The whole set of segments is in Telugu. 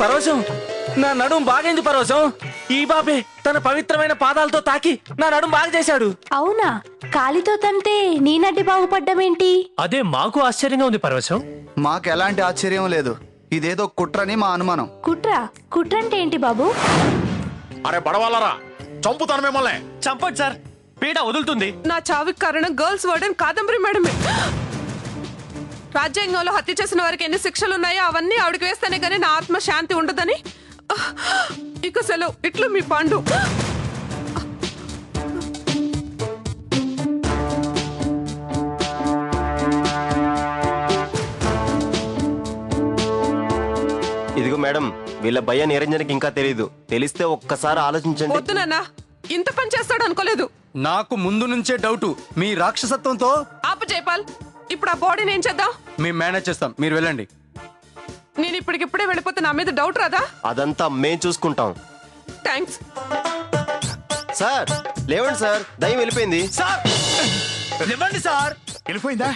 పరవశం, నా నడుం బాగైంది పరవశం. ఈ బాబే తన పవిత్రమైన పాదాలతో తాకి నా నడుం బాగా చేశాడు. అవునా? కాలితో తంతే నీ నడ్డి బాగుపడ్డమేంటి? అదే మాకు ఆశ్చర్యంగా ఉంది పరవశం. మాకు ఎలాంటి ఆశ్చర్యం లేదు. ఇదేదో కుట్రని మా అనుమానం. కుట్ర అంటే ఏంటి బాబు? అరే బడవాలరా, చంపుతాను మిమ్మల్ని. చంపండి సార్, పీడ వదులుతుంది. నా చావుకి కారణం గర్ల్స్ వార్డెన్ కాదంబరి మేడమే. రాజ్యాంగంలో హత్య చేసిన వారికి ఎన్ని శిక్షలు ఉన్నాయో అవన్నీ ఆవిడకి వేస్తేనే గానీ నా ఆత్మ శాంతి ఉండదని. ఇక సెలవు. ఇట్లు మీ పాండు. ఇదిగో మేడం, వీళ్ళ భయ నిరంజనకి ఇంకా తెలీదు. తెలిస్తే ఒక్కసారి ఆలోచించండి. వద్దు నాన్న, ఇంత పని చేస్తాడు అనుకోలేదు. నాకు ముందు నుంచే డౌట్ మీ రాక్షసత్వంతో. ఆపు జైపాల్, ఇప్పుడు ఆ బాడీని ఏం చేద్దాం? మేము మేనేజ్ చేస్తాం, మీరు వెళ్ళండి. నేను ఇప్పటికిప్పుడే వెళ్ళిపోతే నా మీద డౌట్ రాదా? అదంతా మేం చూసుకుంటాం. Thanks sir. లేవండి సార్, దయ్యం వెళ్ళిపోయింది. సార్ ఇవ్వండి సార్. వెళ్ళిపోయిందా?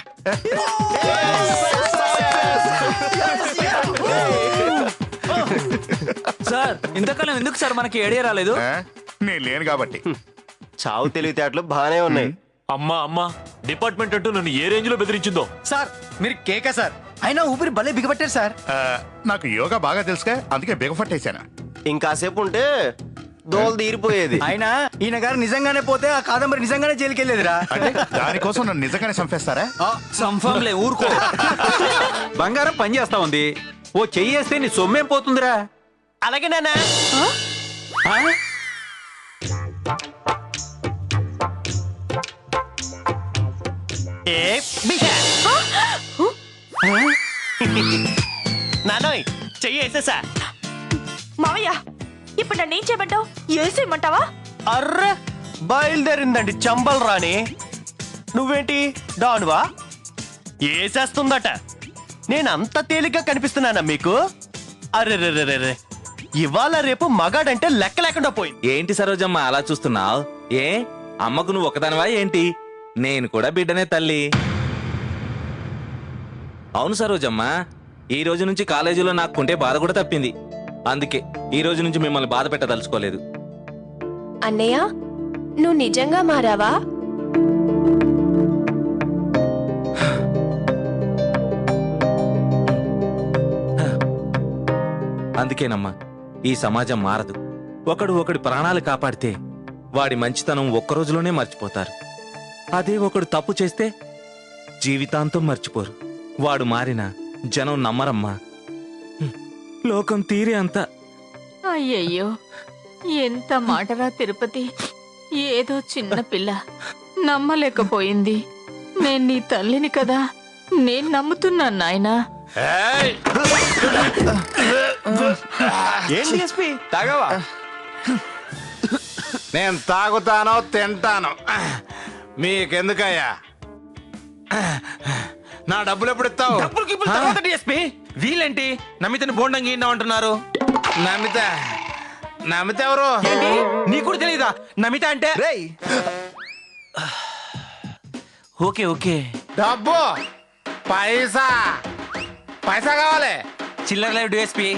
సార్ ఇంతకాలం ఎందుకు సార్ మనకి ఐడియా రాలేదు? నేను లేను కాబట్టి. చావు తెలివితేటలు బాగానే ఉన్నాయి. అమ్మా డిపార్ట్మెంట్ అంటూ నన్ను ఏ రేంజ్ లో బెదిరించిందో. సార్ మీరు కేక సార్, అయినా ఊపిరి భలే బిగబట్టారు సార్. నాకు యోగా బాగా తెలుసుగా, అందుకే బిగపట్టేశాను. ఇంకాసేపు ఉంటే దోలు తీరిపోయేది. అయినా ఈయన గారు నిజంగానే పోతే ఆ కాదంబరి నిజంగానే జైలుకి వెళ్ళేదిరా. అంటే దానికోసం నన్ను నిజంగానే చంపేస్తారా? సంఫంలే ఊరుకో. బంగారం పని చేస్తా ఉంది, ఓ చెయ్యేస్తే నీ సొమ్మేం పోతుందిరా. అలాగే నాన్న. నానోయ్, చెయ్యి వేసేసా. మావయ్య, ఇప్పుడు నన్ను ఏం చేయమంటావు? ఏసేయమంటావా? అర్రే, బయలుదేరిందండి చంబల్ రాణి. నువ్వేంటి డానువా? ఏసేస్తుందట. నేను అంత తేలిగ్గా కనిపిస్తున్నానా మీకు? అర్రెర్రెర్రెర్రె, ఇవాళ రేపు మగాడంటే లెక్క లేకుండా పోయింది. ఏంటి సరోజమ్మ అలా చూస్తున్నావు? ఏ అమ్మకు నువ్వు ఒకదానివా ఏంటి? నేను కూడా బిడ్డనే తల్లి. అవును సరోజమ్మ, ఈ రోజు నుంచి కాలేజీలో నాకు కుంటే బాధ కూడా తప్పింది. అందుకే ఈ రోజు నుంచి మిమ్మల్ని బాధ పెట్టదలుచుకోలేదు. అన్నయ్య, నువ్వు నిజంగా మారావా? అందుకేనమ్మా ఈ సమాజం మారదు. ఒకడి ప్రాణాలు కాపాడితే వాడి మంచితనం ఒక్కరోజులోనే మర్చిపోతారు. అదే ఒకడు తప్పు చేస్తే జీవితాంతం మర్చిపోరు. వాడు మారినా జనం నమ్మరమ్మా. లోకం తీరే అంత. అయ్యయ్యో, ఎంత మాటరా తిరుపతి. ఏదో చిన్న పిల్ల నమ్మలేకపోయింది. నేను నీ తల్లిని కదా, నేను నమ్ముతున్నాను నాయనా. ఏంటి ఎస్పీ తాగావా? నేను తాగుతానో తింటాను, మీకెందుకయ్యా? నా డబ్బులు ఎప్పుడు ఇస్తావు? వీళ్ళేంటి నమ్మితని బోండంగి అంటున్నారు? నమ్మితే ఎవరు? నీకు కూడా తెలీదా నమిత అంటే? ఓకే ఓకే, డబ్బు పైసా కావాలి. చిల్లర లేవు డిఎస్పీ.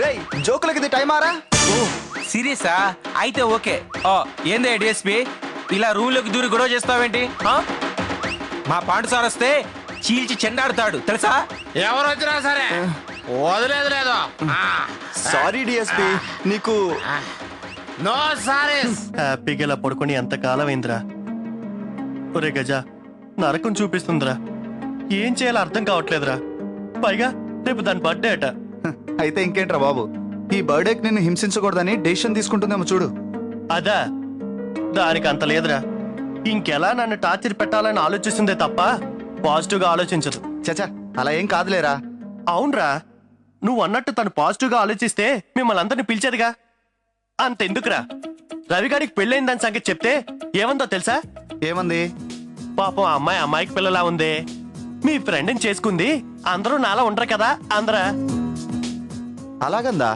రేయ్, జోకులకి ఇది టైం ఆరా? సీరియసా? అయితే ఓకే. ఏందే డిఎస్పీ, ఇలా రూమ్ లోకి దూరి గొడవ చేస్తావేంటి? మా పాండు సార్ వస్తే చీల్చి చెండాడుతాడు తెలుసా? ఎవరు వచ్చినా సరే వదిలేదు లేదు. సారీ డిఎస్పీ, నీకు నో సారీస్. హ్యాపీగా ఇలా పడుకొని ఎంతకాలం అయిందిరా. ఒరే గజ, నరకం చూపిస్తుందిరా. ఏం చేయాలో అర్థం కావట్లేదురా. పైగా రేపు దాని బర్త్డే అట. అయితే ఇంకేంట్రా బాబు, ఈ బర్త్డేకి నిన్ను హింసించకూడదని డెసిషన్ తీసుకుంటుందేమో చూడు. అదా, దానికి అంత లేదురా. ఇంకెలా నన్ను టార్చర్ పెట్టాలని ఆలోచిస్తుందే తప్ప పాజిటివ్ గా ఆలోచించదు. చచా, అలా ఏం కాదులేరా. అవునరా, నువ్వు అన్నట్టు తను పాజిటివ్ గా ఆలోచిస్తే మిమ్మల్ని అందరిని పిలిచేదిగా. అంతెందుకురా, రవిగాడికి పెళ్ళైందని సంగతి చెప్తే ఏమందో తెలుసా? ఏమంది? పాపం ఆ అమ్మాయికి పిల్లలా ఉంది, మీ ఫ్రెండ్ని చేసుకుంది, అందరూ నాలా ఉండరు కదా అందరా. అలాగందా?